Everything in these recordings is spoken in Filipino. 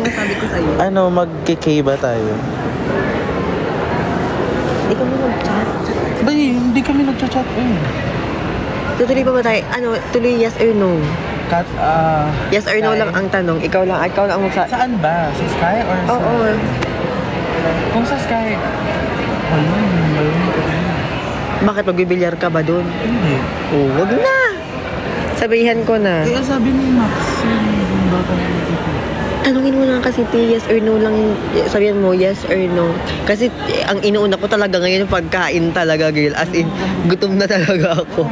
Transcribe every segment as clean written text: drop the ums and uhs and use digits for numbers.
nga sabi ko sa'yo. Ano, mag-K ba tayo? Hindi kami mag-chat. Ba, hindi kami nag-chat eh. Tutuloy pa ba tayo? Ano, tuloy yes or no? Yes or no Sky? lang ang tanong. Ikaw lang ang magsa... Saan ba? Sa Sky or sa... Oo. Kung sa Sky... Ayun. Bakit magbibilyar ka ba dun? Hindi. Oo, wag na. Sabihan ko na. Eh, sabi ni Max, yung bata na Tanungin mo lang kasi yes or no lang. Sabihan mo yes or no. Kasi ang inuuna ko talaga ngayon yung pagkain talaga, girl. As in, gutom na talaga ako.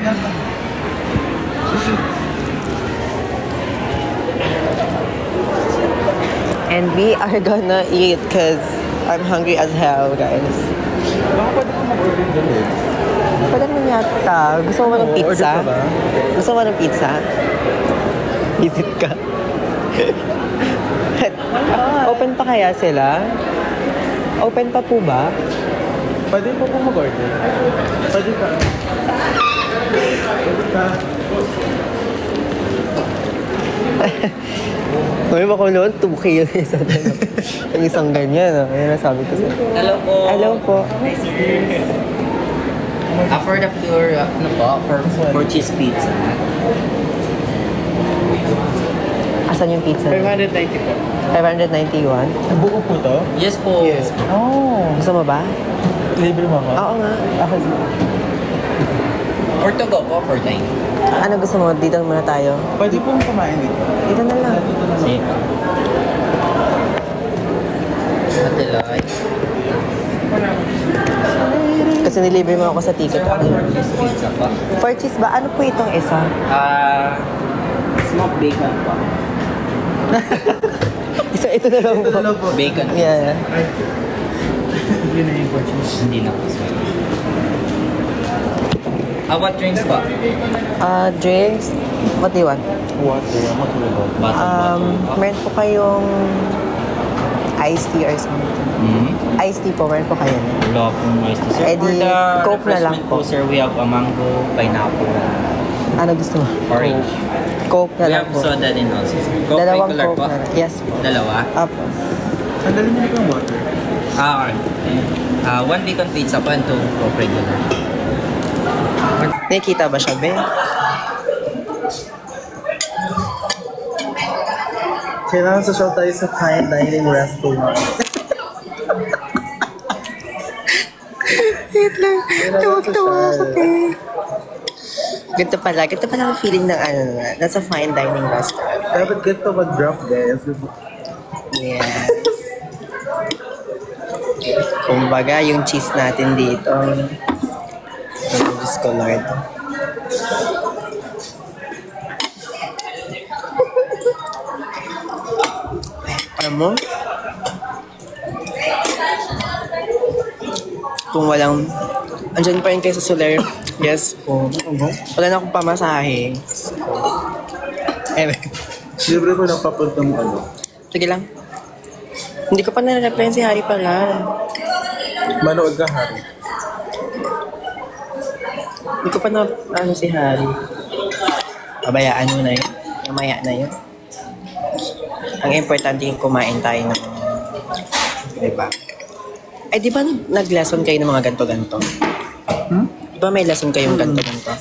And we are gonna eat because I'm hungry as hell, guys. Baka pwede ko mag-order dyan. Pwede naman yata. Gusto mo ba ng pizza? Order ka ba? Gusto mo ba ng pizza? Visit ka. Open pa kaya sila? Open pa po ba? Pwede po mag-order. Pwede ka. Ngayon ako noon, 2K yung isang, yung isang ganyan. Ayun ang sabi ko sa'yo. Hello po. Hello po. For the pure, ano po, for cheese pizza. Asan yung pizza? 590 po. 591? Buo po to? Yes po. Yes. Oh. Gusto mo ba? Libre mo ako? Oo nga. Ako. For to go po, for time. Ano gusto mo? Dito muna tayo. Pwede pong kumain dito. Dito na lang. Dito na lang. Sige po. Matiloy. Kasi nilibre mo ako sa ticket. For cheese pizza po. For cheese ba? Ano po itong isa? Smoked bacon po. Isa ito na lang po. Bacon. Yeah. Yun na yung purchase. Hindi na po. How about drinks po? Drinks. What do you want? Water. Matulog. Bottle. Meron po kayong iced tea or something. Iced tea po, meron po kayo. Wala pong iced tea, sir. Eh, di, For the Coke na lang refreshment po. sir, we have a mango, pineapple, Ano gusto mo? orange. Coke na We lang have po. soda din also, sir. Coke Dalawang regular Coke po. na lang. Yes po. Dalawa? Apo. Sandali mo na yung water. Okay. One bacon pizza po and two Coke regular. Nakikita ba siya, Ben? Kailangan sa show tayo sa fine dining restaurant. Wait lang. Tawag-tawa ako, te. Ganito pala ang feeling ng ano na. Nasa fine dining restaurant. Dapat ganito mag-drop, guys. Yes. Kumbaga, yung cheese natin dito. Ang Diyos ko, Lord. Alam mo? Kung walang... Andyan pa rin kayo sa Soler. Yes po. Wala na akong pamasahe. Libre ko lang papuntang ano. Sige lang. Hindi ko pa na-reply si Harry pala. Manood ka, Harry. Hindi ko pa na ano si Harry. Pabayaan mo na yun. Mamaya na yun. Ang importante yung kumain tayo ng... Diba? Ay, di ba nag-lesson kayo ng mga ganto-ganto? Di ba may lesson kayong ganto-ganto?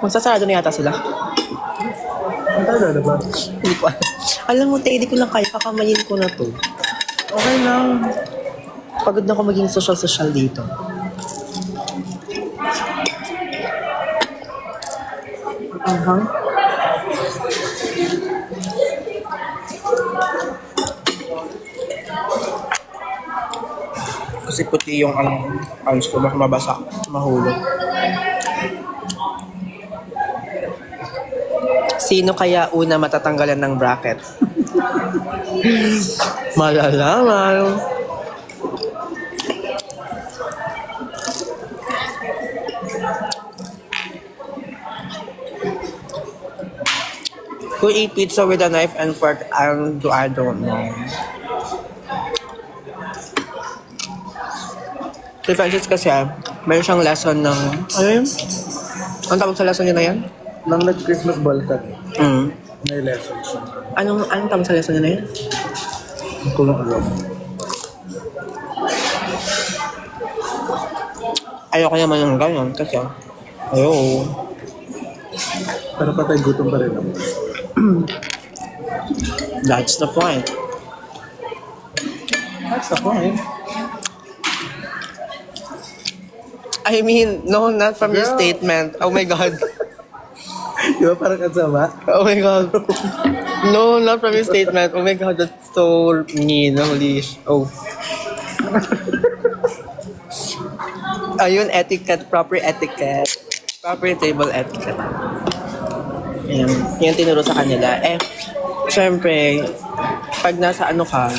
Magsasarado na yata sila. Ang tayo na ba? Hindi ko alam. Alam mo, te, hindi ko lang kaya. Kakamayin ko na to. Okay lang. Pagod na ako maging social-social dito. Kasi puti yung ayos ko. Baka mabasa. Mahulog. Sino kaya una matatanggalan ng bracket? Malalaman. Who eat pizza with a knife and fork? I don't know. Si Francis kasi, meron siyang lesson ng, ano yun? Ang tawag sa lesson niya na yan? Nang nag-Christmas ball ka, Mm. may lesson siya. Anong tawag sa lesson niya na yan? Hindi ko lang alam. Ayoko naman ng ganyan kasi, ayaw. Pero patay gutom pa rin ako. That's the point. That's the point. I mean, no, not from your Girl. statement. Oh my God. Di ba parang kasama? Oh my God. No, not from your statement. Oh my God, that's so mean. Holy oh. Ayun, etiquette. Proper etiquette. Proper table etiquette. Ayan. Yung tinuro sa kanila. Syempre, pag nasa ano ka,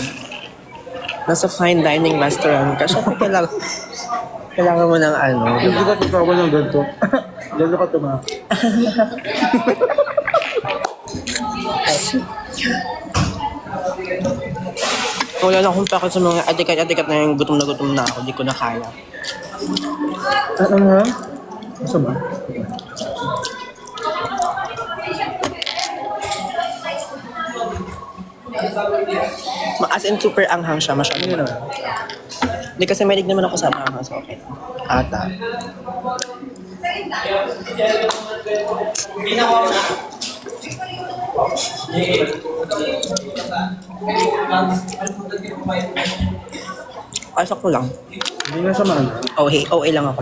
nasa fine dining restaurant ka, syempre kailangan mo ng ano. Hindi ka tatawa ng ganito. Ganito ka tuma. Wala na akong paka sa mga etiquette na yung gutom na ako. Di ko na kaya. Ano nga? Masama? As in, super anghang siya. Masyado. Ano na? Hindi kasi malig naman ako sa anghang. So, okay. Ata. Ay, sakto lang. Hindi nga siya maano. OA lang ako.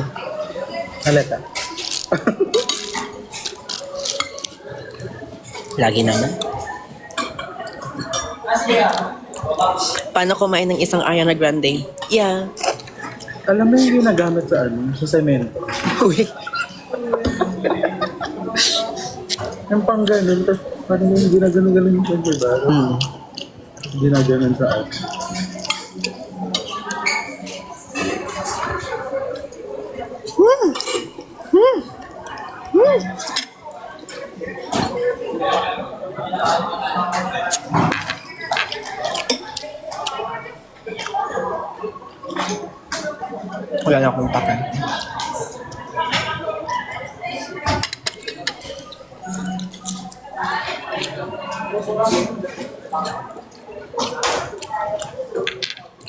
Halata. Lagi naman. Paano kumain ng isang Ariana Grande? Yeah. Alam mo yung ginagamit sa ano? Sa semento. Uy. Yung pang ganun, tapos parang yung ginaganon-ganon yung siyempre ba? Ginaganon sa ano. Wala na akong takan.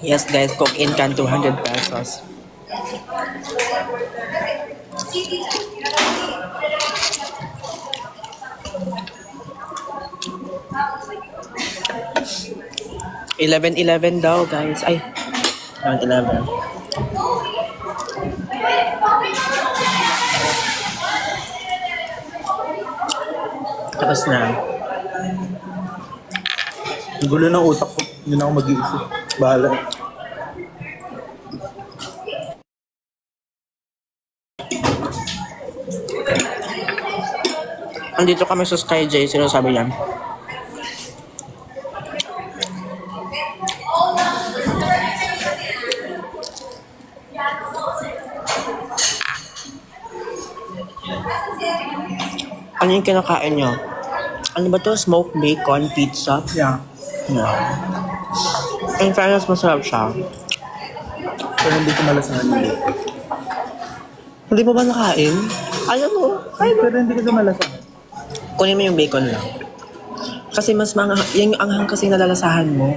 Yes guys, Coke in can 200 pesos. $11.11 daw guys. Ay, 11. Tapos na. Ang gulo ng utak ko. Hindi na ako mag-iisip. Bahala. Andito kami sa Sky J. Sino sabi yan? Ano yung kinakain nyo? Ano ba to? Smoked bacon pizza? Yeah. Yeah. In fairness, masarap siya. Pero hindi ko malasahan yun. Hindi mo ba nakain? Alam mo? Ay, Pero hindi ko malasahan. kunin mo yung bacon lang. Kasi mas yung anghang kasi nalalasahan mo.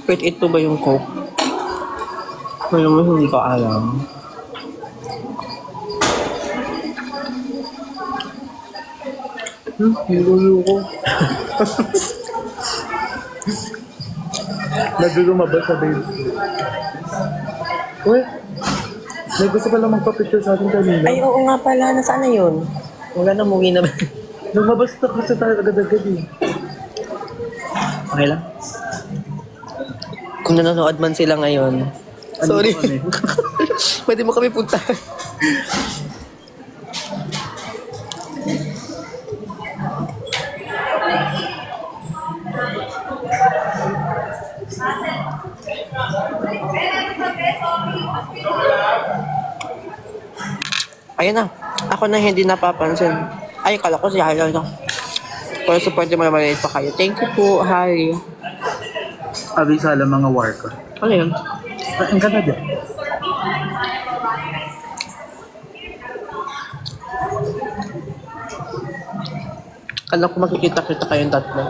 Wait, ito ba yung Coke? Alam mo, hindi ko alam. Hiluyo ko. Nag-lumabas sa baby. Uy, may gusto pala magpa-picture sa atin kanina. Ay, oo nga pala. Nasaan na yun? Wala na, umuwi na ba? Lumabas na kasi tayo agad-agad eh. Okay lang. Kung nanonood man sila ngayon. Ano Sorry. naman eh? Pwede mo kami punta. Ayun na. Ako na hindi napapansin. Ay, kala ko si Hayal na. Para support yung mga maliit pa kayo. Thank you po, Harry. Abisala mga worker. Ano yun? Ang ganda din. Kala ko makikita-kita kayong tatlo.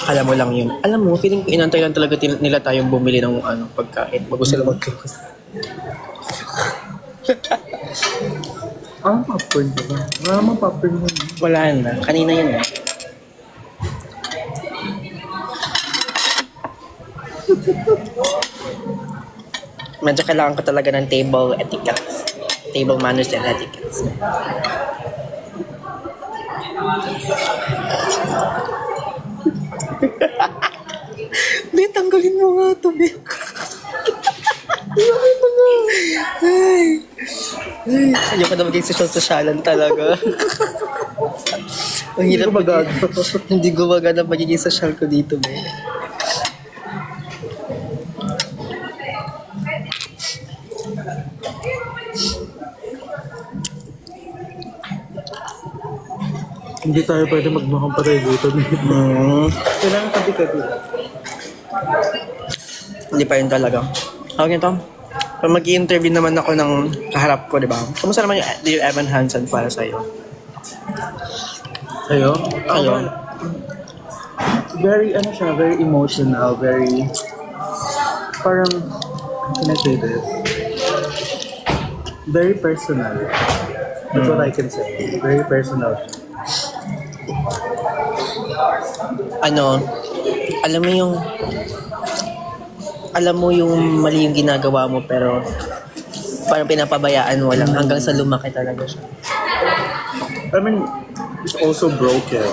Alam mo lang yun. Alam mo, feeling ko inantay lang talaga nila tayong bumili ng pagkain bago sila mag-close. Popcorn ba ba? Wala namang popcorn mo. Wala na. Kanina yun eh. Medyo kailangan ko talaga ng table etiquette. Table manners and etiquettes. Be, tanggalin mo nga ito, Be. Bakit mo nga? Ay. Ayoko na maging social-socialan talaga. Ang hirap hindi gumagana magiging social ko dito, Be. Hindi tayo pwede magmukhang patay dito. Kailangan kabi-kabi. Hindi pa yun talaga. Okay, ito. Pag mag-i-interview naman ako ng kaharap ko, di ba? Kamusta naman yung Evan Hansen para sa'yo? Ayo? Ayo. Very, very emotional, very, parang, can I say this? Very personal. That's what I can say. Very personal. Alam mo yung mali yung ginagawa mo pero parang pinapabayaan mo lang hanggang sa lumaki talaga siya. I mean, it's also broken.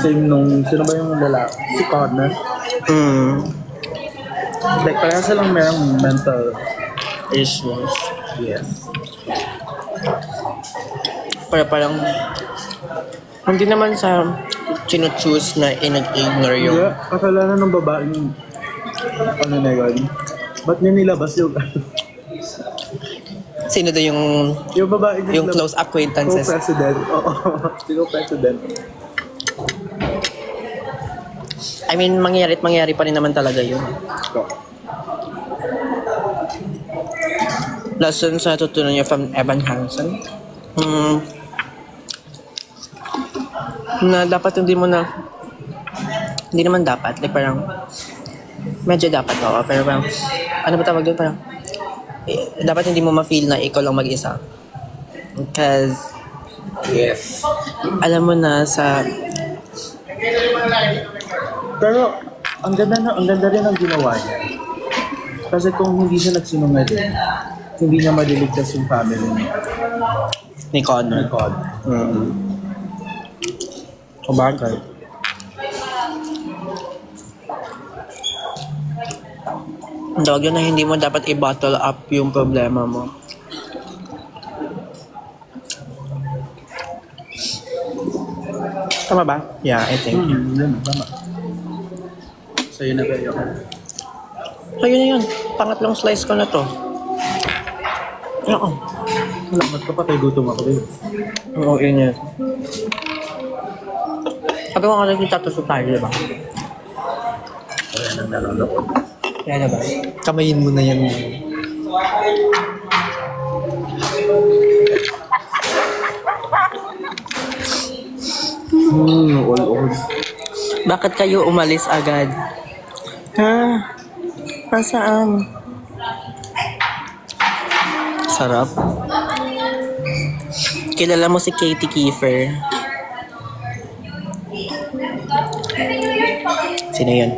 Same nung, sino ba yung lalaki? Si Connor. Like, parang silang mayroong mental issues. Yes. Parang hindi naman sa chino-choose na in-ignore yung... Yeah, kasalanan ng babaeng na yun. Ba't niya nilabas yung Sino daw yung babae yung close acquaintances? Co-president. Oo. Sino president? I mean, mangyari pa rin naman talaga yun. Lesson sa tutunan niya from Evan Hansen. Na dapat hindi naman dapat, like parang medyo dapat ako, pero parang ano ba tawag doon, parang dapat hindi mo ma-feel na ikaw lang mag-isa because Yes. alam mo na sa Pero ang ganda rin ang ginawa niya. Kasi kung hindi siya nagsinungaling, hindi niya maliligtas yung family niya. ni Connor. Kabagay. Ang tawag yun na hindi mo dapat i-bottle up yung problema mo. Tama ba? Yeah, I think. Yun, tama. Sa'yo na kayo. Ayun na yun. Pangatlong slice ko na to. Oo. Salamat ka pa, tayo gutom ako rin. Oo, yun yun. Sabi ko nga nagtitatusok tayo, diba? Kaya nang nalulokot. Kaya na ba? Kamayin mo na yan. All. Bakit kayo umalis agad? Ha? Nasaan? Sarap. Kilala mo si Katie Kiefer? Sino yun?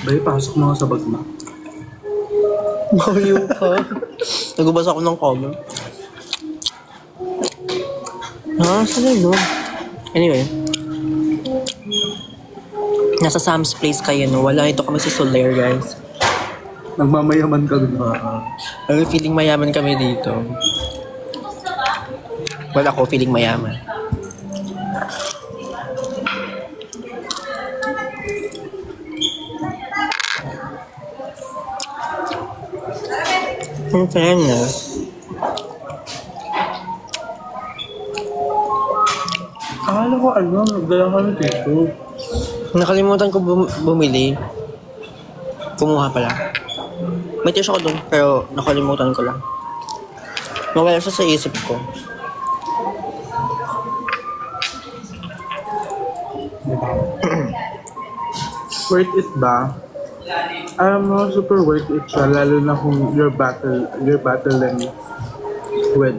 Bay, pasok mo nga sa bag mo. Bayo ka. Nagbabasa ako ng comment. Saan yun? Anyway. Nasa Sam's Place kayo, no? Wala, ito kami sa Soler, guys. Nagmamayaman kami. Pero feeling mayaman kami dito. Well, ako feeling mayaman. Ang fairness. Akala ko nagdala kami dito. Nakalimutan ko bumili. Kumuha pala. May tissue ako dun, pero nakalimutan ko lang. Nawala siya sa isip ko. Worth it ba? Alam mo, super worth it siya, lalo na kung you're battling with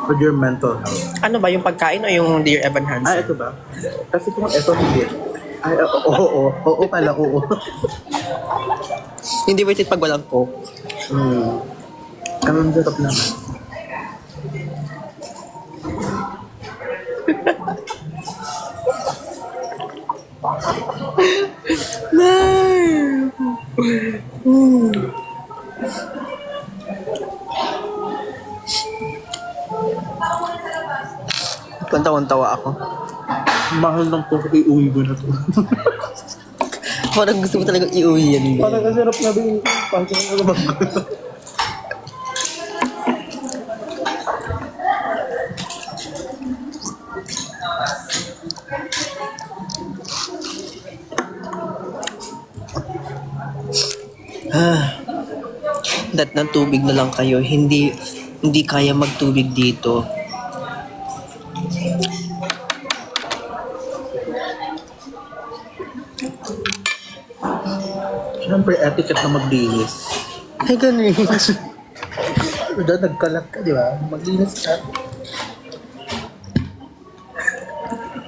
with your mental health. Ano ba, yung pagkain o yung Dear Evan Hansen? Ito ba? Kasi kung ito hindi. Oo pala, oo. Hindi worth it pag walang coke. Ang sarap naman. Tawa ako. Mahal ng coke, iuwi ko na to. Parang gusto mo talaga iuwi yan. Parang kasarap na ba yung pasok ko na bangko. Dat ng tubig na lang kayo. Hindi kaya magtubig dito. Siyempre, etiquette na maglinis. Ay, ganun. Doon, nagkalat ka, di ba? Maglinis ka.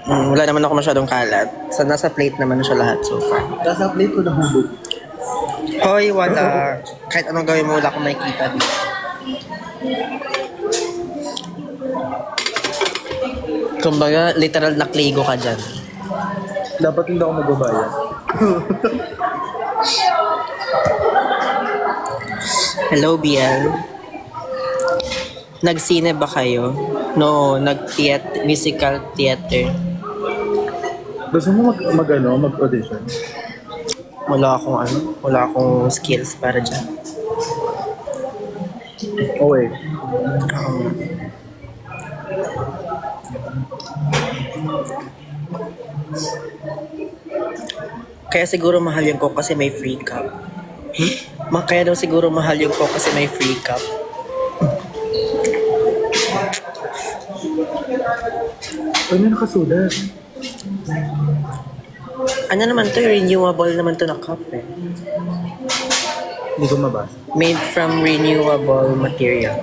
Wala naman ako masyadong kalat. So, nasa plate naman siya lahat so far. Nasa plate ko na hubog. Hoy, wala. Kahit anong gawin mo, wala akong makikita dito. Kumbaga, literal na kligo ka dyan. Dapat hindi ako magbabayad. Hello, Biel. Nagsine ba kayo? No, musical theater. Gusto mo mag-audition? Wala akong skills para dyan. Oh, wait. Kaya siguro mahal yung coke kasi may free cup. Kaya daw siguro mahal yung coke kasi may free cup. Ay, may nakasulat. Ano naman to? Renewable naman to na cup eh. Hindi ko mabasa. Made from renewable material.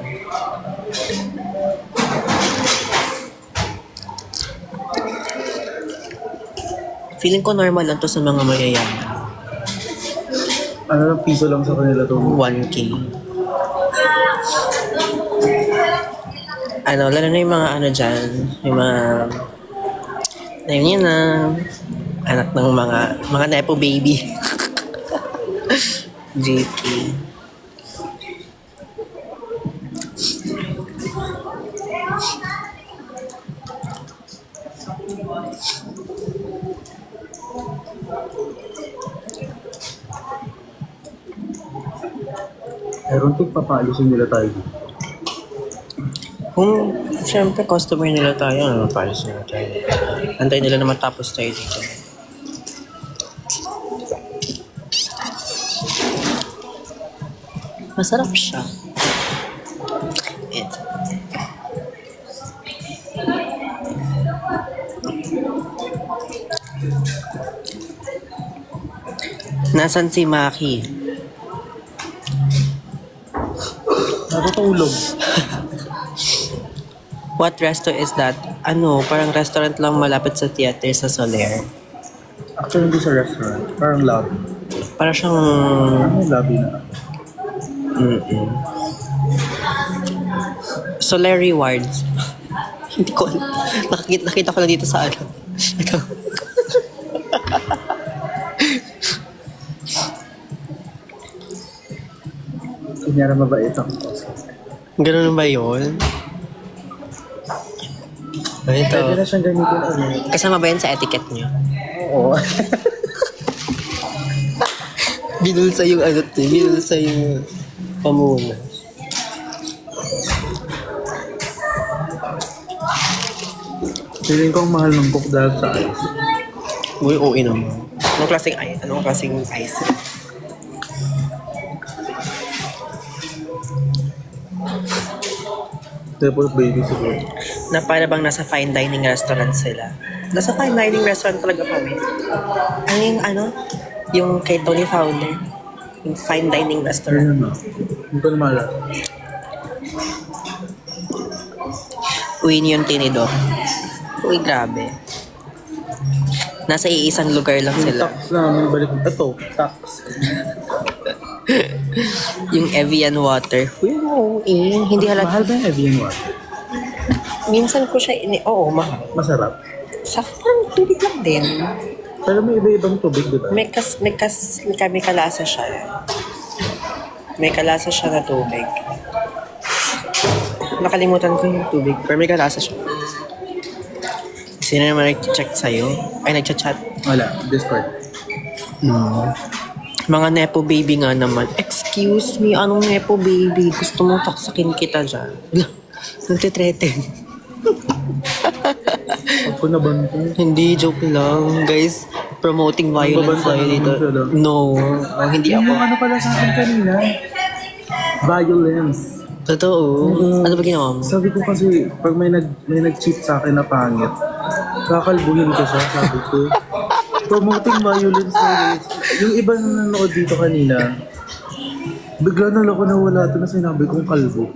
Feeling ko normal lang to sa mga mayayaman. Ano lang, piso lang sa kanila to. 1K. Lalo na yung mga dyan, yung mga yun na anak ng mga nepo baby. JK. Meron ito, papaalisin nila tayo dito. Kung siyempre customer nila tayo, palis nila tayo. Antayin nila na matapos tayo dito. Masarap siya. Ito. Nasaan si Maki? Natutulog. What resto is that? Parang restaurant lang malapit sa theater sa Soler. Actually, hindi sa restaurant. Parang lobby. Parang siyang... Ano lobby na? Soler Rewards. Hindi ko alam. Nakita ko lang dito sa ano. Kunyara mabait ako. Ganun ba yun? Pwede Ito. na siyang gamitin ulit. Kasama ba yan sa etiquette niyo? Oo. Binulsa yung ano to, binulsa yung pamuna. Feeling ko ang mahal ng book dahil sa ice. Uy, oo naman. Anong klaseng ice? Anong klaseng ice? Tapos baby siguro. Na para bang nasa fine dining restaurant sila. Nasa fine dining restaurant talaga kami. Ano yung ano? Yung kay Tony Fowler. Yung fine dining restaurant. Ayun na. Hindi ko na maalala. Union Tinidor. Uy, grabe. Nasa iisang lugar lang Yung sila. tax namin balik. Ito, tax. Yung Evian water. Uy, oo eh. Hindi Mahal halata. ba yung Evian water? Minsan ko siya oo, mahal. Masarap. Sa parang tubig lang din. Pero may iba-ibang tubig, di ba? May kalasa siya. May kalasa siya na tubig. Nakalimutan ko yung tubig. Pero may kalasa siya. Sino naman nag-check sa'yo? Ay, nag-chat. Wala, Discord. Mga nepo baby nga naman. Excuse me, anong nepo baby? Gusto mong taksakin kita dyan. Nagtitreten. Ako na ba ito? Hindi, joke lang. Guys, promoting violence tayo dito. No, hindi Yung ako. ano pala sa akin kanina? Violence. Totoo. Ano ba ginawa mo? Sabi ko kasi, pag may nag-cheat sa akin na pangit, kakalbuhin ko siya, sabi ko. Promoting violence guys. Yung iba na nanonood dito kanina, bigla na lang ako nawala ito na sinabi kong kalbo.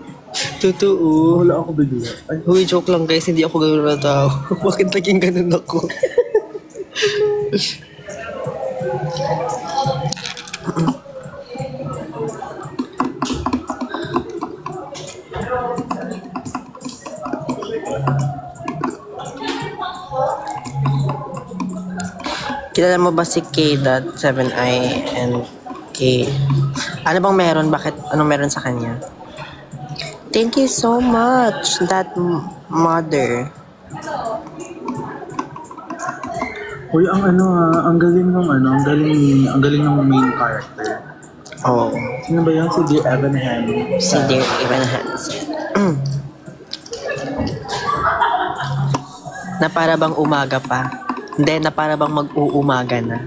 Totoo. Wala ako bigla. Ay, Huy, joke lang guys, hindi ako gano'n na tao. Bakit naging ganun ako? Kilala mo ba si K.7i and K? Ano bang meron? Bakit? Anong meron sa kanya? Thank you so much, that mother. uy, ang ano ang galing ng ano, ang galing ng main character. Oh, Sino ba yan? Si Dear Evan Ham. si Dear Evan Hansen. Na para bang umaga pa. Hindi, na para bang mag-uumaga na.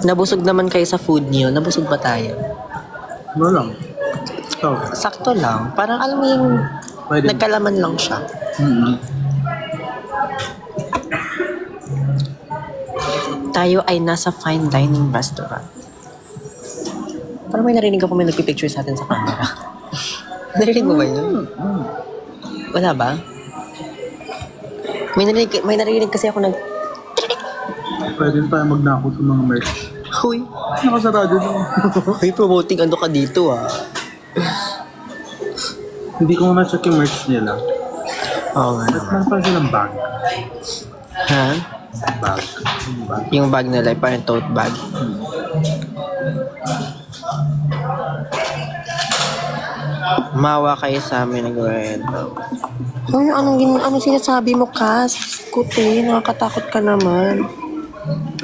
Nabusog naman kayo sa food niyo. Nabusog ba tayo? Ano lang? So, Sakto lang. Parang alam mo yung pwede. nagkalaman lang siya. Tayo ay nasa fine dining restaurant. Parang may narinig ako may nagpipicture sa atin sa camera. Narinig mo ba yun? Wala ba? May narinig kasi ako Pwede tayo magnako sa mga merch. Huy, Nakasarado na. huy, promoting ano ka dito ah. Hindi ko na-check yung merch nila. Oo nga At naman. meron pa silang bag. Ha? Bag. Yung bag. Yung bag nila, parang tote bag. Mawa kayo sa amin, nag-red. Hoy, anong sinasabi mo, Kas? Kuti, nakakatakot ka naman.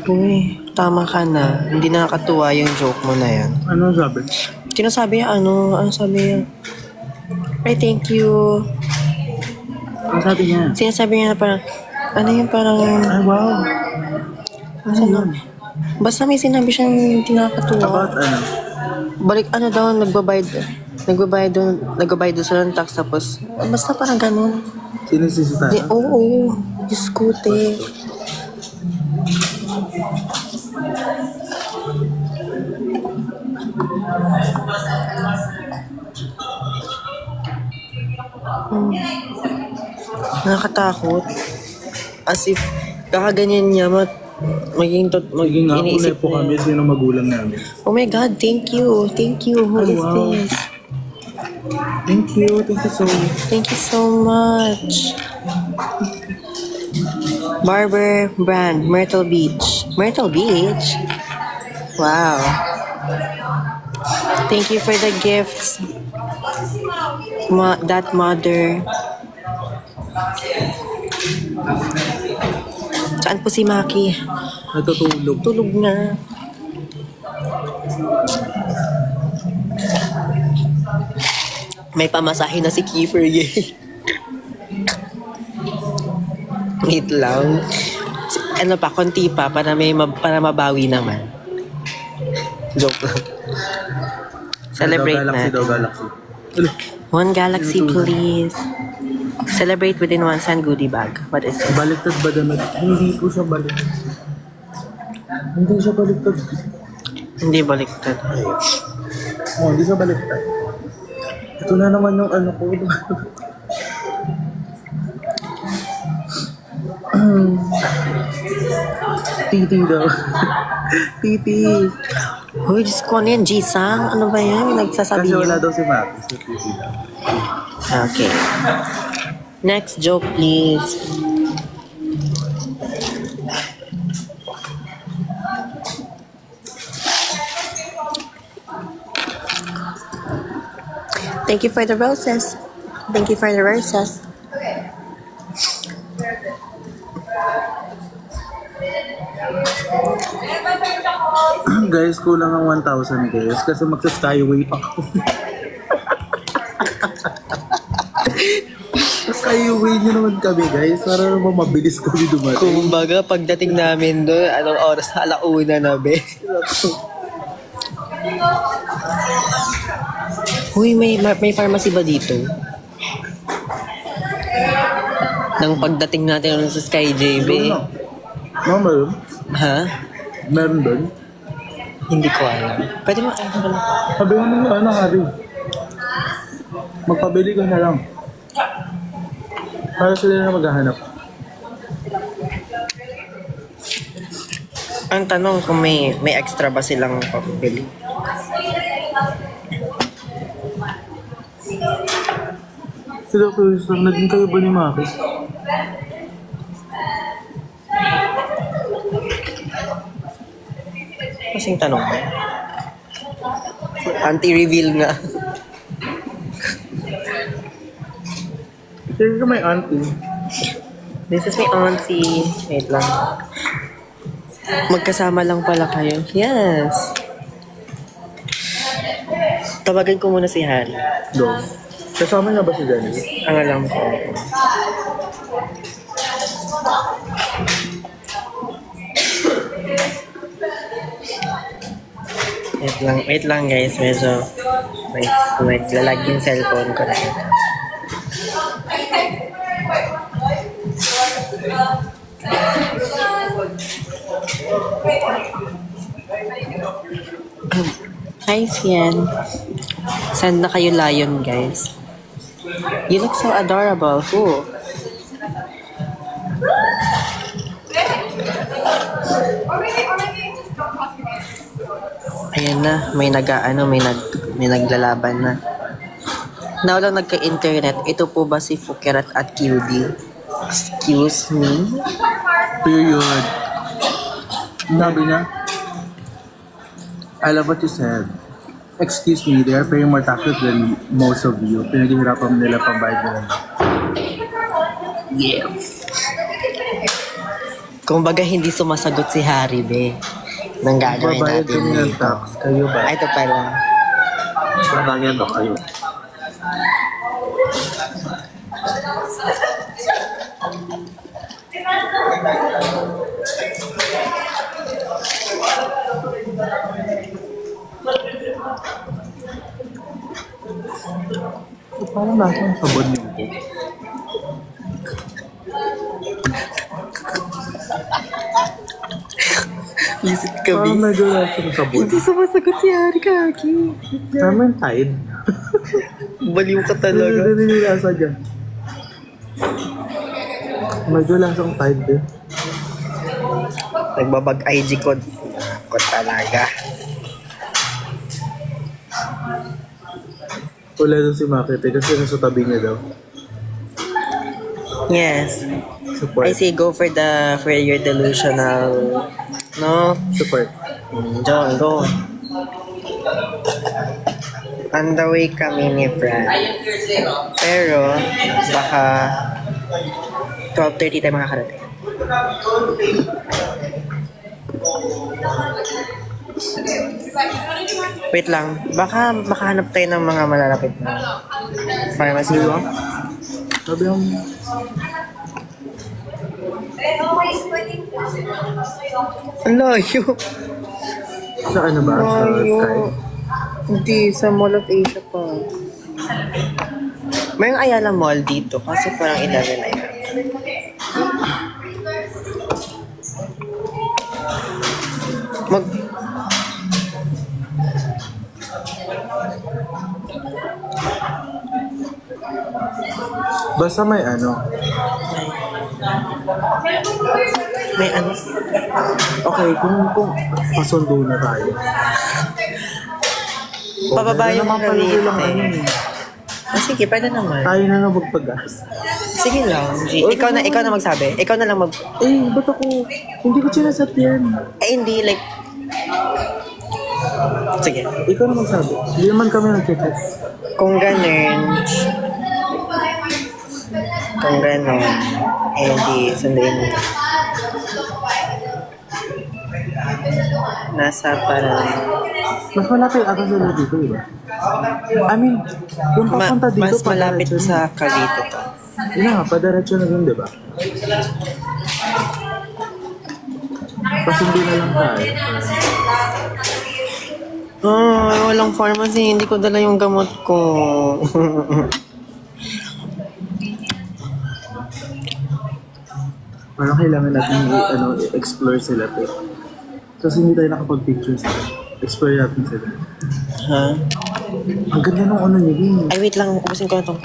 Uy, tama ka na. Hindi nakakatuwa yung joke mo na yan. Ano sabi? Sinasabi niya, ano sabi niya? Ay, thank you. Ano sabi niya? Sinasabi niya na parang, ano yung parang, Ay, wow. Ano yun? basta may sinabi siyang hindi nakakatuwa. About ano? Balik, ano daw, nagbabayad doon sila ng tax, tapos, basta parang ganun. Sino si Sita? Oo, Diyos ko, te. Nakakatakot. As if, kakaganyan niya, Maging nga iniisip po niya. kami, sino magulang namin. Oh my God, thank you. Thank you. Who Ay, is wow. this? Thank you so much. Thank you so much. Barber brand, Myrtle Beach. Myrtle Beach? Wow. Thank you for the gifts. That mother. Saan po si Maki? Natutulog. Tulog na. May pamasahe na si Kiefer, yay. Wait lang. Ano pa, konti pa para para mabawi naman. Joke lang. Celebrate Galaxy na. Galaxy. One galaxy, please. Celebrate within one sun goodie bag. What is this? Baliktad ba damit? Hindi po siya baliktad. Hindi siya baliktad. Hindi baliktad. Oh, hindi siya baliktad. Ito na naman yung ano ko. Titi daw. Titi. Uy, Diyos ko ano yan, Jisang? Ano ba yan? Nagsasabi Kasi niyo? wala daw si Maki. So, Titi daw. Okay. Next joke, please. Thank you for the roses. Thank you for the roses. Guys, kulang ang 1,000 guys kasi magsa-skyway pa ako. Skyway nyo naman kami guys para naman mabilis kami dumating. Kumbaga, pagdating namin doon, anong oras? Alauna na, be. Uy, may pharmacy ba dito? Nang pagdating natin sa Sky JB. Meron ba yun? Ha? Meron doon? Hindi ko alam. Pwede mo alam. Sabi mo naman ano, Harry. Magpabili ka na lang. Para sila na maghahanap. Ang tanong kung may extra ba silang papabili. Sila ko, naging kayo ba ni Maki? Kasing tanong. Anti-reveal nga. Sige ka may auntie. This is my auntie. Wait lang. Magkasama lang pala kayo. Yes. Tawagan ko muna si Harry. Doon. Kasama niya ba si Janice? Ang alam ko. Wait lang guys. Medyo naglalag yung cellphone ko na. Hi, Fian. Saan na kayo lion, guys? You look so adorable. Who? Ayan na, may naglalaban na. Now lang nagka-internet, ito po ba si Fukerat at QD? Excuse me? Period. Sabi niya, I love what you said. Excuse me, they are paying more taxes than most of you. Pinaghihirapan nila pambayad nila. Yes. Kung baga hindi sumasagot si Harry, be. Nang gagawin Babayad natin kami ng dito. tax. Kayo ba? Ay, ito pala. Babayad ba kayo? Parang nasa ang sabon yung ko. Visit Parang kami. medyo nasa ang sabon. Hindi sumasagot si Harry, Kaki. Tama yung tide. Baliw ka talaga. Ano yung lasa dyan? Medyo lasang tide din. Nagbabag IG code. Ko talaga. Wala doon si Makete kasi nasa tabi niya daw. Yes. Support. I say go for your delusional. No? Support. John, go. On the way kami ni Fran. Pero, baka 12:30 tayo makakarating. Wait lang, baka makahanap tayo ng mga malalapit na pharmacy mo. Sabi yung... Ang layo. Sa ano ba? Sa Sky? Layo. Hindi, sa Mall of Asia pa. May yung Ayala Mall dito, kasi parang 11 na yun. Mag... Basta may ano. May ano? Okay, kung pasundo na tayo. Pababa yung naman pala Cavite. lang ano eh. Sige, pwede naman. Tayo na lang magpagas. Sige lang, G. Ikaw na magsabi. Ikaw na lang mag... Eh, ba't ako? Hindi ko sinasat yan. Eh, hindi, like... Sige. Ikaw na magsabi. Hindi naman kami nag-chat. Kung ganun... Kung ganun... Eh, di, sunduin mo. Nasa parang... Mas malapit ata sila dito, di ba? I mean, yung papunta dito, mas malapit padiretso sa Cavite to. Yun na nga, padiretso na yun, di ba? Pasundo na lang tayo. Walang pharmacy. Hindi ko dala yung gamot ko. Parang kailangan natin explore sila, te. Kasi hindi tayo nakapag-picture sila. Explore natin sila. Ha? Ang ganda nung ano niya, din. Ay, wait lang. Ubusin ko na itong...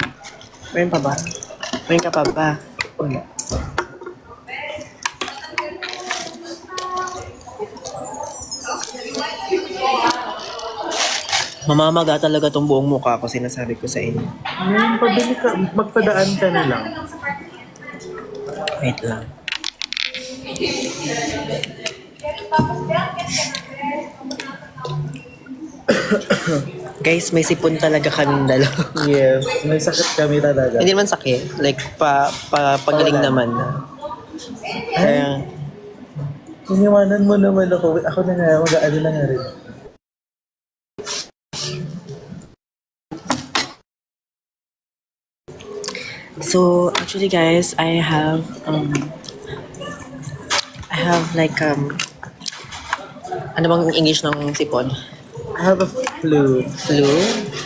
Meron pa ba? Meron ka pa ba? Wala. Mamamaga talaga tong buong mukha ko, sinasabi ko sa inyo. Ngayon, pabili ka, magpadaan ka na lang. Wait lang. Guys, may sipon talaga kaming dalawa. Yes, may sakit kami talaga. Hindi naman sakit. Like, pagaling naman na. Kaya, Iniwanan mo naman ako. Ako na nga, mag-aano na nga rin. so, actually guys, I have like, ano bang English ng sipon? I have a flu. Flu?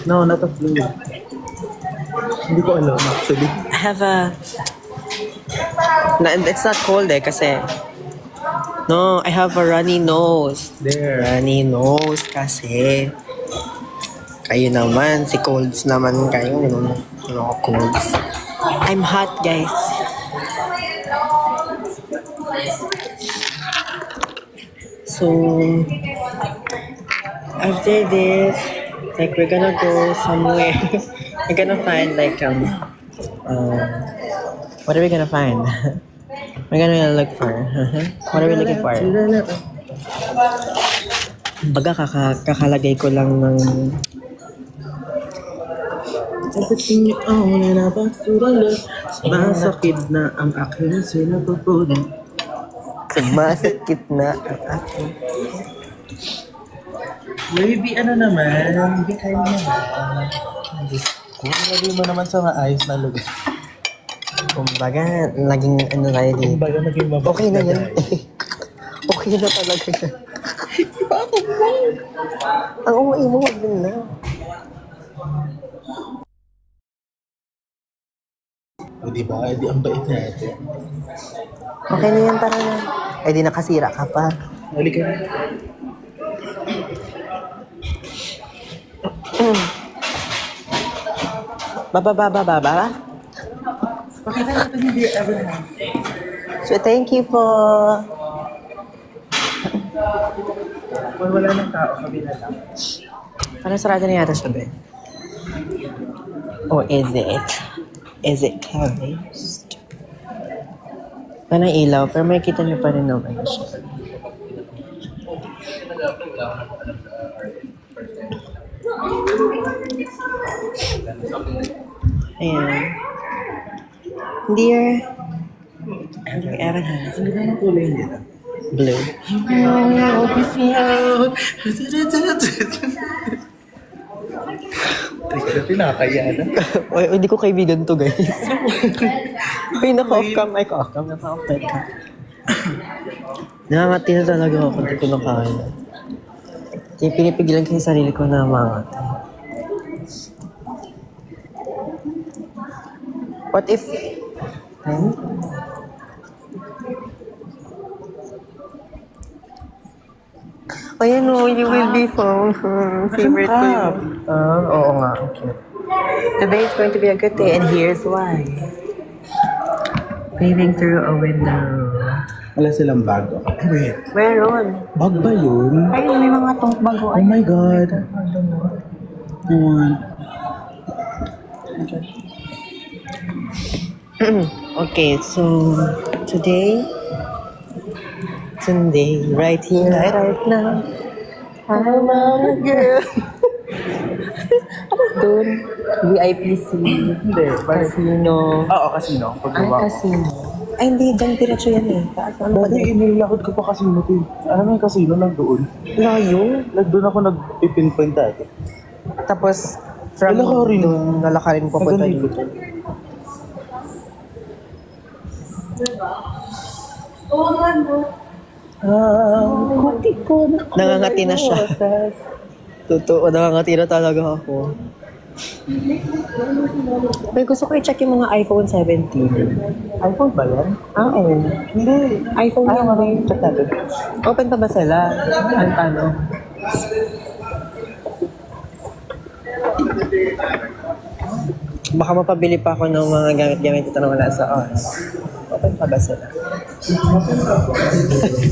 No, not a flu. Hindi ko alam actually. I have it's not cold kasi, no, I have a runny nose. There. Runny nose kasi. Kayo naman, si colds naman kayo. Ano colds. I'm hot, guys. So, after this, like, we're gonna go somewhere. We're gonna find, like, what are we gonna find? We're gonna look for, what are we looking for? Baga, kakalagay ko lang ng... Everything you own and about to the love. Masakit na ang aking sinapupunan. Sumasakit na ang aking... Baby, ano naman? Hindi kayo naman. Kung lagay mo naman sa maayos na lugar. Kumbaga, naging ano tayo dito. Kumbaga naging mabait. Okay na yan. Okay na talaga yan. Bakit ba? Ang umuwi mo, wag din na. O diba? Eh di ang bait natin. Okay na yan, tara na. Eh di nakasira ka pa. Halika na. Baba. Pakita natin yung Dear Evan. So, thank you po. Kung wala ng tao, kami na lang. Parang sarado na yata siya, Ben. Or is it? Is it closed? Parang ilaw, pero may kita niyo pa rin naman siya. Ayan. Dear Evan has Ano ba ang kulay nila? blue. Tinakaya na. Uy, hindi ko kaibigan to, guys. Uy, naka-off cam. Ay, ka-off cam. Naka-off ka. Namangati na talaga ako. Hindi ko nakakaya. Pinipigilan ko yung sarili ko na mangati. What if... Oh, yan o, you will be found. Favorite ko yun. Oo nga. Okay. Today is going to be a good day and here's why. Waving through a window. Wala silang bago. Wait, Meron. bag ba yun? Ay, may mga tong bago. Oh my God. Yun. Okay, so today, right here, right now, I'm a girl. Doon, VIPC, Hindi. casino. Oo, casino. Ay, Pagbawa ko. casino. Ay, hindi, dyan diretso yan eh. Taas, ano ba Dati din? inilakad ko pa casino to. Alam mo yung casino lang doon? Layo. Doon ako nag-pinpoint dati. Tapos, from Lalakarin. doon, lalakarin po punta Magaling dito. Kuti ko na. Nangangati na siya. Totoo, nangangati na talaga ako. May gusto ko i-check yung mga iPhone 17. iPhone ba yan? Oo. Hindi. iPhone yan. Check natin. Open pa ba sila? Ang tanong. Baka mapabili pa ako ng mga gamit-gamit ito na wala sa OS. Open pa ba sila?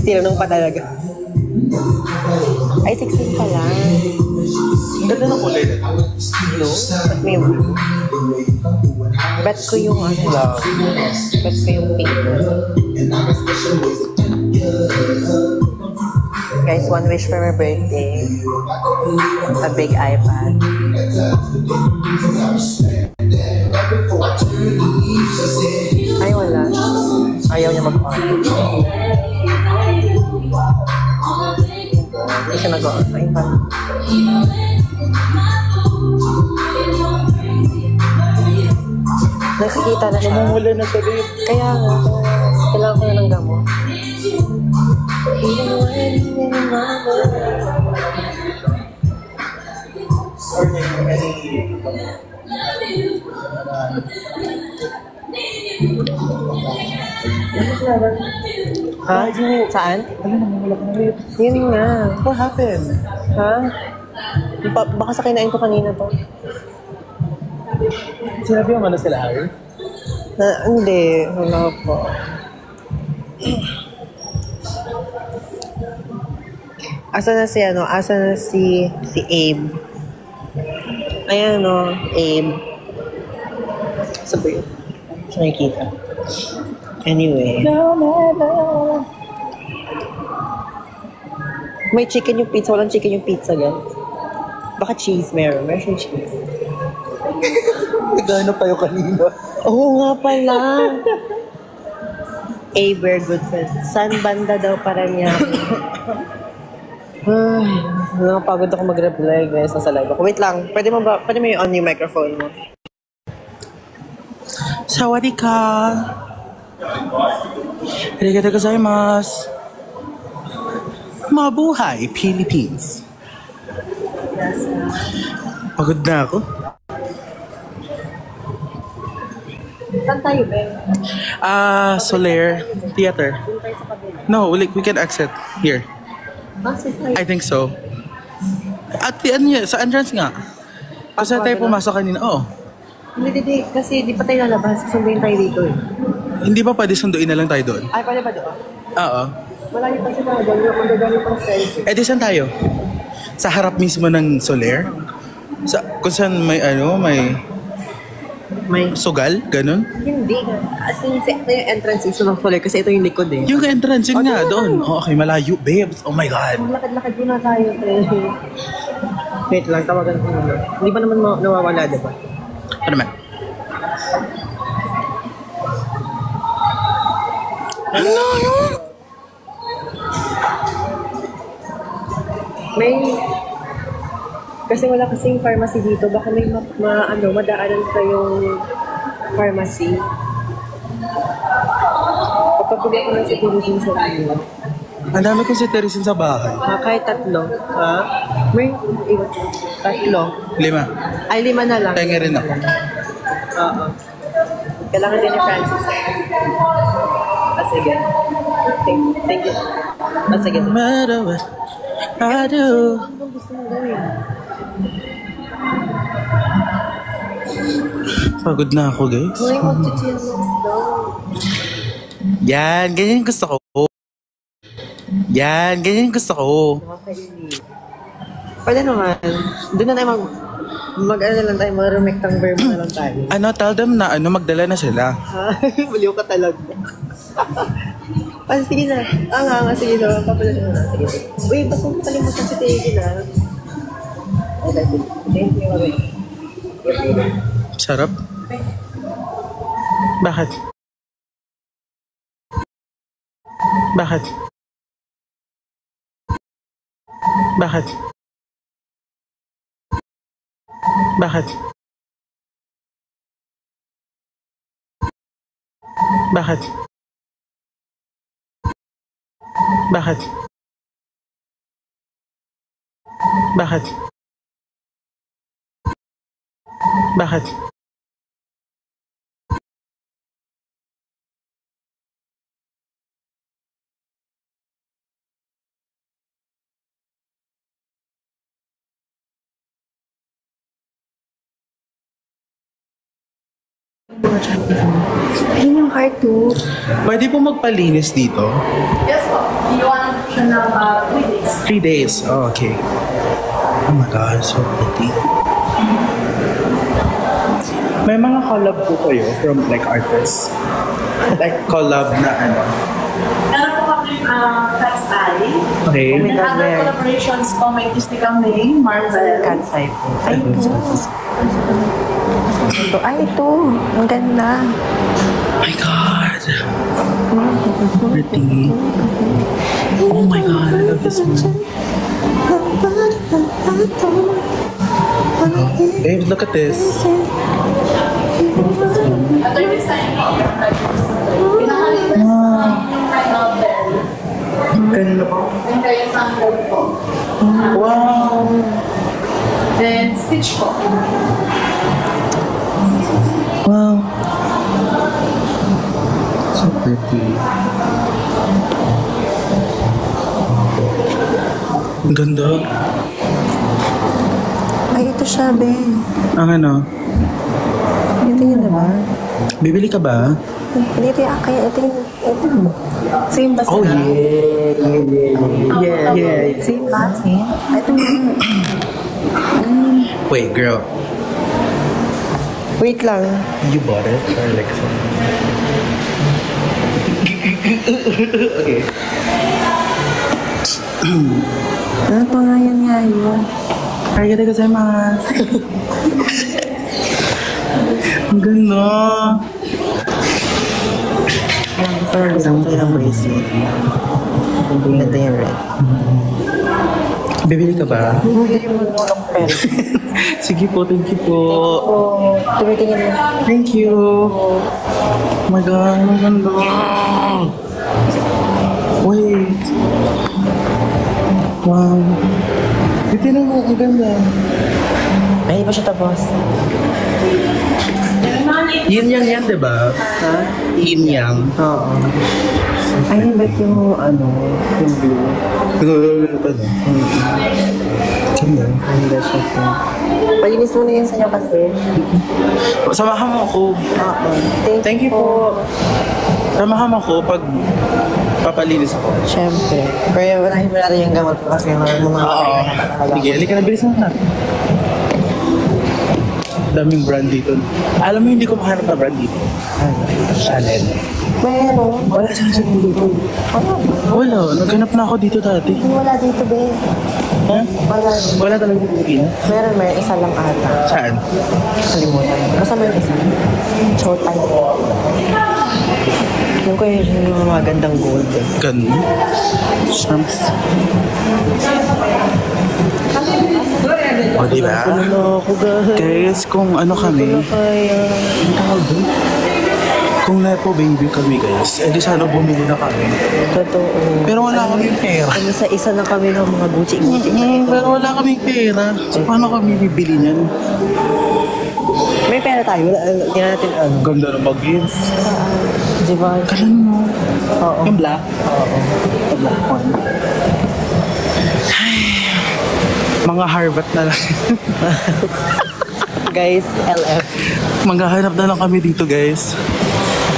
Tinanong pa talaga. Ay, 16 pa lang. Ang ganda ng kulay na. No? Ba't may bet ko yung ano. Bet ko yung pink. Guys, one wish for my birthday. A big iPad. Ay, wala. Ayaw niya mag-on. Hindi siya nag-on. Ay, parang. Nakikita na siya. Namumula na sa lip. Kaya nga, kailangan ko na ng gamot. Ha? Saan? Ano, namumula ka na lip. Yun nga. What happened? Ha? Baka sa kinain ko kanina to. Sinabi mo na sila, Harry? Hindi. Wala po. Asa na si ano? Asa na si Abe? Ayan no, Abe. Sabi yun. Siya nakikita. Anyway. May chicken yung pizza. Walang chicken yung pizza, guys. Baka cheese meron. Meron siyang cheese. Nagano tayo kanina. Oo nga pala. A, very good friend. San banda daw para niya. Ay, nakapagod ako mag-reply guys sa live ako. Wait lang, pwede mo i-on yung microphone mo? Sawadee ka. Arigatou gozaimasu. Mabuhay, Philippines. Pagod na ako. Saan tayo, Ben? Soler Theater. No, we can exit here. Saan tayo? I think so. At the end, sa entrance nga. Kasi tayo pumasok kanina. Oo. Hindi. Kasi di pa tayo lalabas. Sunduin tayo dito eh. Hindi ba pwede sunduin na lang tayo doon? Ay, pwede ba doon? Oo. Malayo pa sila. Magdadali pang selfie. Eh, di saan tayo? Sa harap mismo ng Soler? Kung saan may May... sugal? Ganun? Hindi. As in, ito yung entrance is ng Soler kasi ito yung likod eh. Yung entrance, yun nga, doon. Oh, okay, malayo, babes. Oh my God. Maglakad-lakad muna tayo. Wait lang, tawagan ko muna. Hindi ba naman nawawala, diba? Ano man? Ano yun? May... Kasi wala kasing pharmacy dito. Baka may madaanan pa yung pharmacy. Kapag bili ako ng citizen sa inyo. Ang dami kong citizen sa bahay. Kahit 3. Ha? May... 3. 5. Ay, 5 na lang. Tengi rin ako. Oo. Kailangan din ni Francis. Sige. Thank you. Sige. No matter what I do. Ano gusto mo gawin? Pagod na ako, guys. I want to chill next daw. Yan, ganyan gusto ko. Yan, ganyan gusto ko. Pwede naman. Doon na tayo mag-ano lang tayo, mag-remektang verb na lang tayo. Ano, tell them na magdala na sila. Baliw ka talaga. Sige na. Nga, sige na. Papala na. Sige. Uy, basta mo kalimutan si Teji na. Okay, thank you. Sarap. Bakit? Bakit? Bakit? Bakit? Bakit? Bakit? Bakit? Bakit? Ayun yung heart too. Pwede po magpalinis dito? Yes po. You want siya ng 3 days. 3 days. Oh, okay. Oh my God, so pretty. May mga collab po kayo from like artists? Like collab na ano? Meron po kami Cat's Eye. Okay. And other collaborations po, may Disney kami, Marvel. Cat's eye po. Ay, ito. Ito. Ang ganda. Oh my God. Pretty. Oh my God, I love this one. Babe, look at this. Ito yung design po. Pinakalit na yung red novel. Kanino po? And then yung tangled po. Wow. Then Stitch po. Wow. So pretty. Ang ganda. Ay, ito siya, be. Ang ano? Ito yun, diba? Bibili ka ba? Ito yung akay. Ito yung... Same ba Oh sila? yeah. Same ba? Same? Ito yung... Wait, girl. Wait lang. You bought it? Or like something? Okay. Ano pa nga yan nga yun? Arigatou gozaimasu. Ang ganda. Gusto ko yung bracelet. Ganda yung red. Bibili ka ba? Hindi mo walang pera. Sige po, thank you po. Tumitingin mo. Thank you. Oh my God, ang ganda. Wait. Wow. Titignan mo, ang ganda. Ay, hindi pa siya tapos. Yin yang yan, diba? Ha? Yin yang. Oo. Ay, ba't yung ano, yung blue? Ganda. Ganda siya po. Palinis mo na yun sa'yo kasi. Samahan mo ako. Oo. Thank you po. Samahan mo ako pag papalinis ako. Siyempre. Pero wala natin yung gamot ko kasi mga Oo. Sige, halika na, bilis na. Daming brand dito. Alam mo, hindi ko mahanap na brand dito. Chanel. Meron. Wala sa dito. Wala. Wala, naghanap na ako dito dati. Wala dito, be. Ha? Wala talaga sa Pilipinas? Meron, may isa lang ata. Saan? Kalimutan. Basta may isa. Chotai. Yung ko yung mga gandang gold eh. Ganun. Shrimps. O, diba? Ano ako guys? Guys, kung ano kami, Kaya. kung nepo baby kami guys, edi sana bumili na kami. Totoo. Pero wala kaming pera. Ano sa isa na kami ng mga Gucci-Gucci. Pero wala kaming pera. So, paano kami bibili niyan? May pera tayo. Wala, hindi na natin ano. Ganda ng mag-gifts. Di ba? Kalan mo. Oo. Yung black? Oo. The black one. Ay, mga Harvard na lang. Guys, LF. Maghahanap na lang kami dito guys.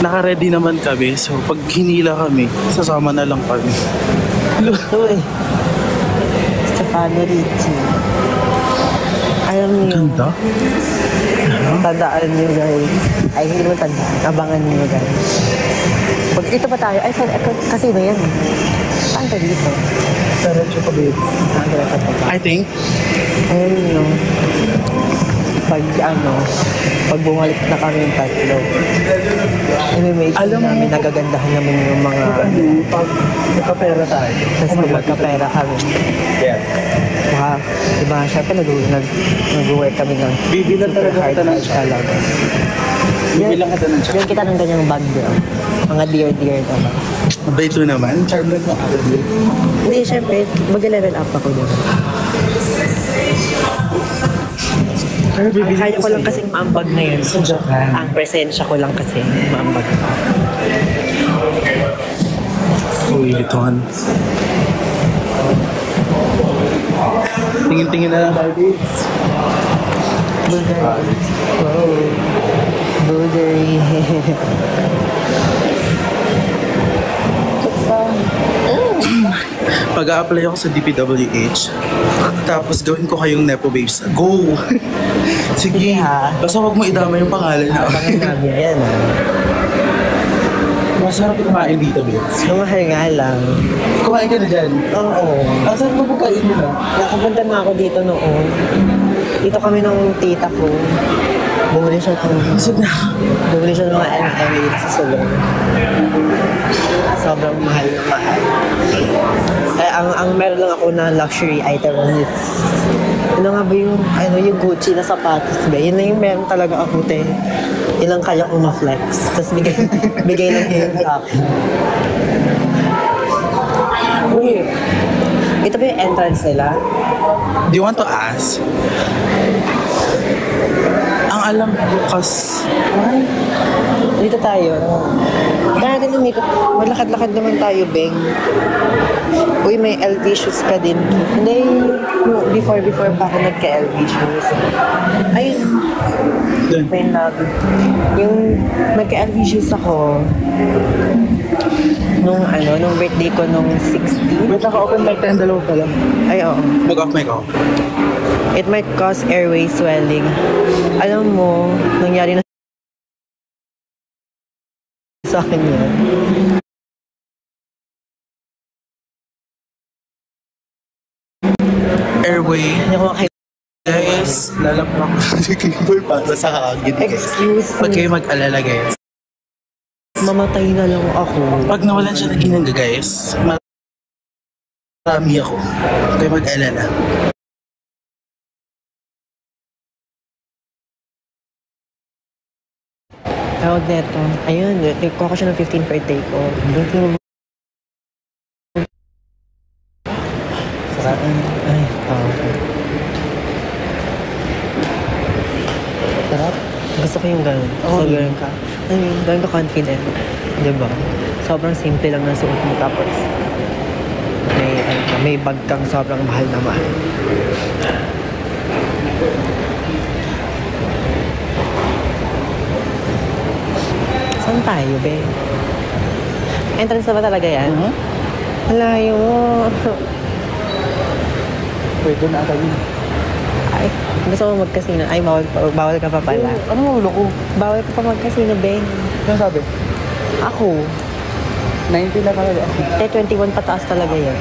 Naka-ready naman kami. So pag hinila kami, sasama na lang kami. Uy. Stefano Ricci. Alam niyo. Ganda. Tandaan niyo guys. Ay, hindi mo tandaan. Abangan niyo guys. Pag ito pa tayo, ay, kasino yan? Saan ka dito? Pero pa babe. Saan ka dito? I think. Ayun niyo. Pag pag bumalik na kami yung tatlo, i-imagine Alam mo, namin, nagagandahan namin yung mga, Pag nakapera tayo. tapos magkapera kami. Yes. Baka, diba, syempre nag-work kami ng Bibilan talaga hard kita ng talaga. Bibilang kita ng check. Bigyan kita ng ganyang bag bro. Mga dear naman. Mabay ito naman. Charm lang ng ako. Hindi, syempre, mag-level up ako doon. Kaya ko lang kasing maambag ngayon. Sa Japan. Ang presensya ko lang kasi maambag. Uy, Vuitton. Tingin-tingin na lang tayo, babes. Bulgari. Wow. Bulgari. Pag-a-apply ako sa DPWH, tapos gawin ko kayong Nepo Babes. Go! Sige, Sige, ha? basta wag mo idama yung pangalan na. Abangan namin yan Masarap kumain dito, babes. Namahal nga lang. Kumain ka na dyan. Oo. Saan mo pagkain nila? Nakapunta na ako dito noon. Dito kami ng tita ko. Bumili siya ng... Bumili siya ng mga M8 sa salon. Sobrang mahal na mahal. Eh, ang meron lang ako na luxury item is... Ano nga ba yung Gucci na sapatos ba? Yun lang yung meron talaga ako, te. Yun lang kaya ko ma-flex. Tapos bigay lang yun sa akin. Uy, ito ba yung entrance nila? Do you want to ask? Ang alam ko Dito tayo. Kaya natin umikot. Malakad-lakad naman tayo, Beng. Uy, may LV shoes ka din. Hindi, before pa ako nagka-LV shoes. Ayun. Dun. May love. Yung nagka-LV shoes ako, nung birthday ko nung 16. Wait, naka-open mic tayong dalawa pa lang. Ay, oo. Mag-off mic ako. It might cause airway swelling. Alam mo, nangyari na sa akin yan. Airway. Hindi ako makakita. Guys, lalapak ko si Kimber para sa hagin. Excuse Pag me. kayo mag-alala, guys. Mamatay na lang ako. Pag nawalan siya ng ginangga, guys, marami ako. Pag kayo mag-alala. Tawag neto. Ayun, kuha ko siya ng 15 birthday ko. Sarap. Ay, tawag. Sarap. Gusto ko yung gano'n. So, gano'n ka. I mean, gano'n ka confident. Diba? Sobrang simple lang ng suot mo. Tapos, may bag kang sobrang mahal na mahal. Saan tayo, be? Entrance na ba talaga yan? Malayo. Pwede na tayo. Ay, gusto mo mag-casino. Ay, bawal ka pa pala. Ano mo ulo ko? Bawal ka pa mag-casino, be. Ano sabi? Ako. 90 na talaga. Eh, 21 pataas talaga yan.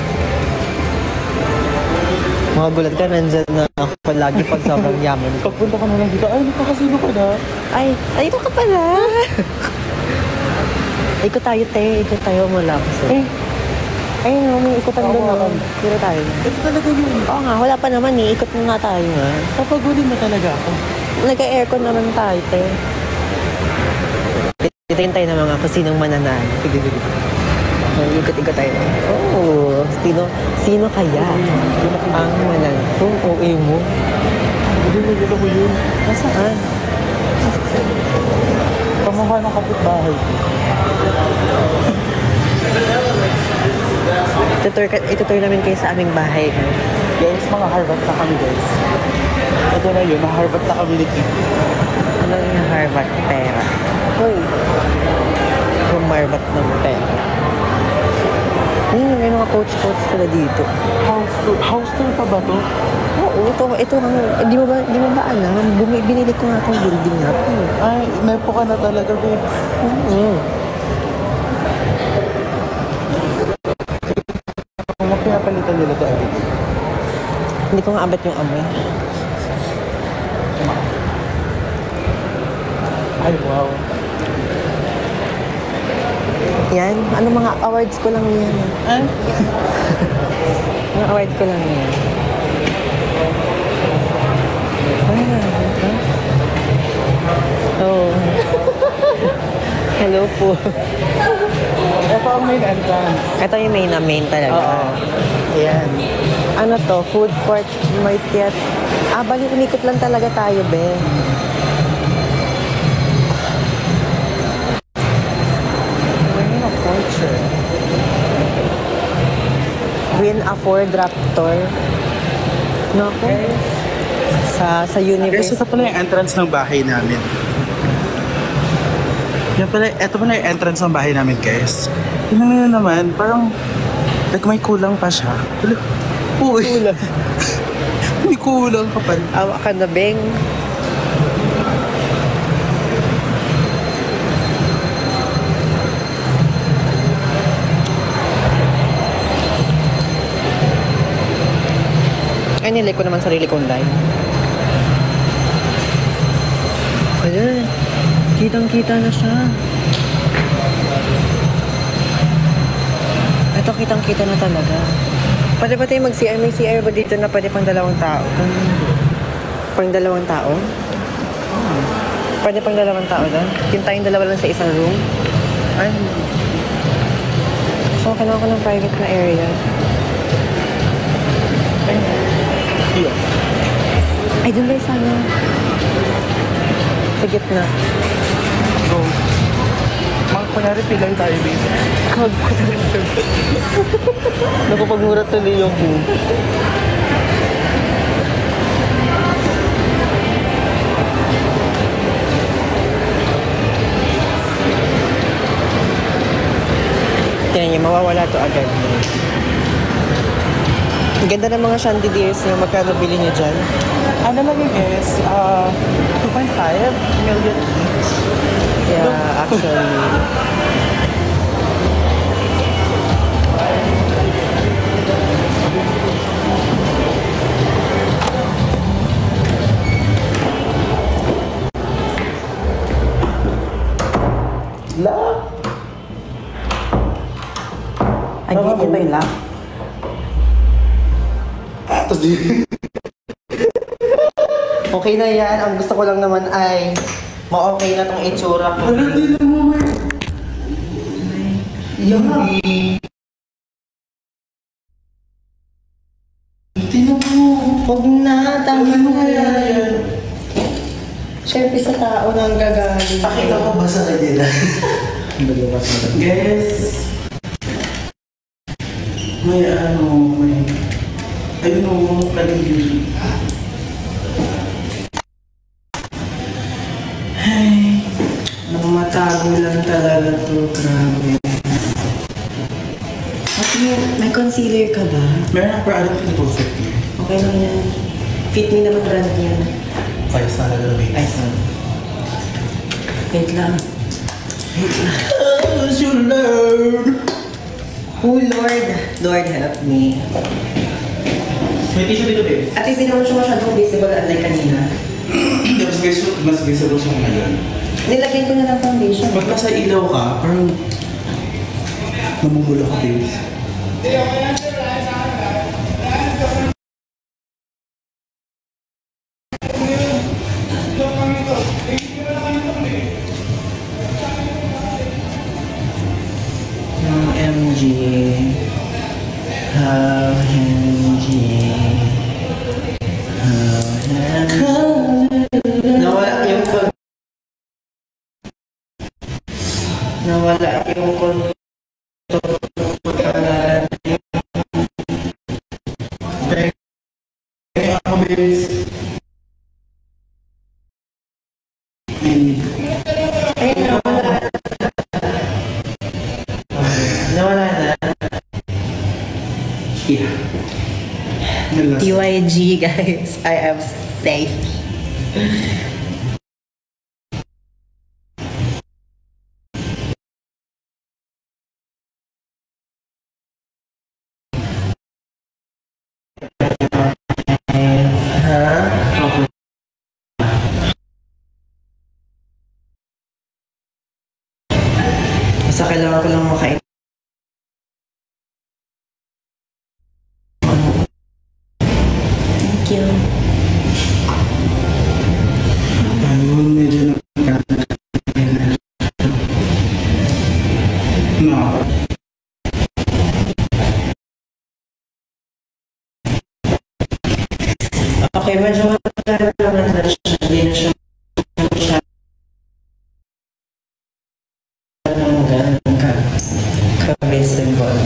Mga gulat ka, nandyan na ako lagi pag sobrang yaman ko. Pagpunta ka na lang dito, ay, nakakasino ka na. Ay, ito ka pala. Ikot tayo, te. Ikot tayo mula kasi. Ay, no, may ikutan doon naman. Tira tayo. Ito talaga yun. Oo nga, wala pa naman eh. Ikot nga tayo nga. Papagulin mo talaga ako. Nag-aircon naman tayo, te. Dito tayo ng mga kusinong mananalo. Sige. Ikot-ikot tayo. Oo. Sino kaya ang mananalo? Kung OA mo. Hindi ko yun. Nasaan? Kamukha ng kapitbahay. Itutur namin kayo sa aming bahay. Guys, mga Harvard na kami, guys. Ito na yun, na-Harvard na kami ni Kim. Ano yung Harvard pera? Hoy. Yung Harvard ng pera. May mga coach sila dito. House tour pa ba to? Oo, ito ang, di mo ba alam? Binili ko nga itong building na ito. Ay, nepo ka na talaga, babe. Ano pinapalitan nila to, Abby? Hindi ko nga abot yung amoy. Ay, wow. Yan, ano mga awards ko lang yan. Ay? Mga awards ko lang yan. Oh. Hello po. Ito ang main entrance. Ito yung main talaga. Oo. Ayan. Ano to? Food court, market. Bali, umikot lang talaga tayo, be. Marine of culture. Win a Ford Raptor. Naku. Sa Guys, universe. ito pala yung entrance ng bahay namin. Ito pala yung entrance ng bahay namin, guys. Tingnan nyo naman, parang may kulang pa siya. Uy! Kulang. May kulang ka pa. Awa ka na, Beng. Ay, nilay ko naman sarili kong line. Ayan. Kitang-kita na siya. Ito, kitang-kita na talaga. Pwede ba tayo mag-CR? May CR ba dito na pwede pang 2 tao? Pang 2 tao? Pwede pang 2 tao doon? Yung tayong 2 lang sa isang room? Ay. So, kailangan ko ng private na area. Ay, dun ba sana? Sa gitna. Go. Kunyari, pilay tayo, baby. Nakapagmura tuloy yung boom. Tingnan niyo, mawawala to agad. Ang ganda ng mga chandeliers niyo. Magkano bili niyo dyan? Ano lang yung guys? 2.5 million each. Yeah, actually. Ay, hindi ba yung lock? Okay na yan. Ang gusto ko lang naman ay ma-okay na tong itsura ko. Yung Tingnan mo. huwag na, tama na yan. Siyempre sa tao nang gagaling. Pakita ko ba sa kanila? Guys. May ayun o, kaligid. Ay, matago lang talaga to. Grabe. At may concealer ka ba? Meron ako, I don't think it will fit me. Okay lang yan. Fit me naman brand yan. Ayos na talaga, babe. Ay, sorry. Wait lang. Oh, you learn. Oh, Lord. Lord, help me. May tissue dito, babe. At hindi naman siya masyadong visible unlike kanina. Mas visible siya ngayon. Nilagyan ko na ng foundation. Pag nasa ilaw ka, parang namumula ka, babe. MG. How MG. Nawala yung Kaya ako, babe. Nawala na. Yeah. Nalas. TYG guys, I am safe. Basta kailangan ko lang makain. Thank you. Ano, medyo no. Okay, medyo matagal naman na siya. Hindi na siya ganun ka-visible.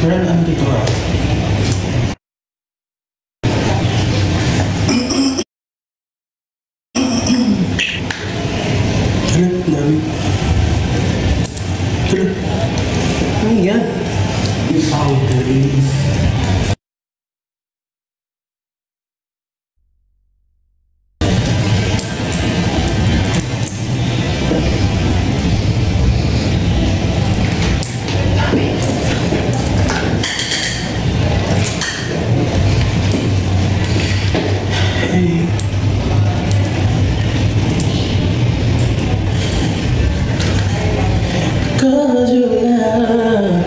Parang ano dito ka? Ano? Dami. Ano? Ano yan? Yung powderies. Cause you love.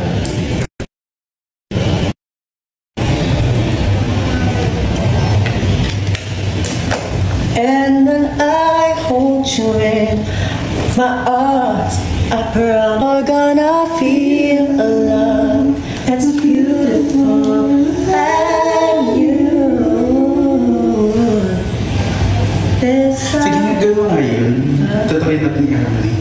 And when I hold you in my arms, I promise you're gonna feel a love that's beautiful and you. This Sige, gawin mo nga yun. Tatry natin i-harmony.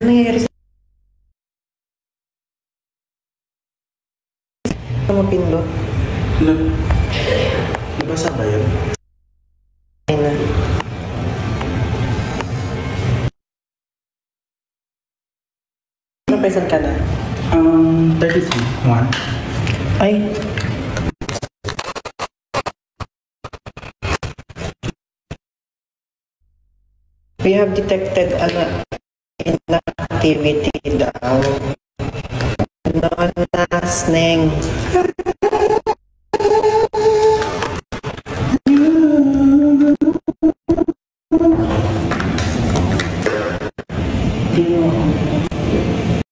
Ano nangyayari sa mapindot? Nabasa ba yan? Ay na. Present ka na? 33. One. Ay. We have detected an inactivity daw. Non-listening.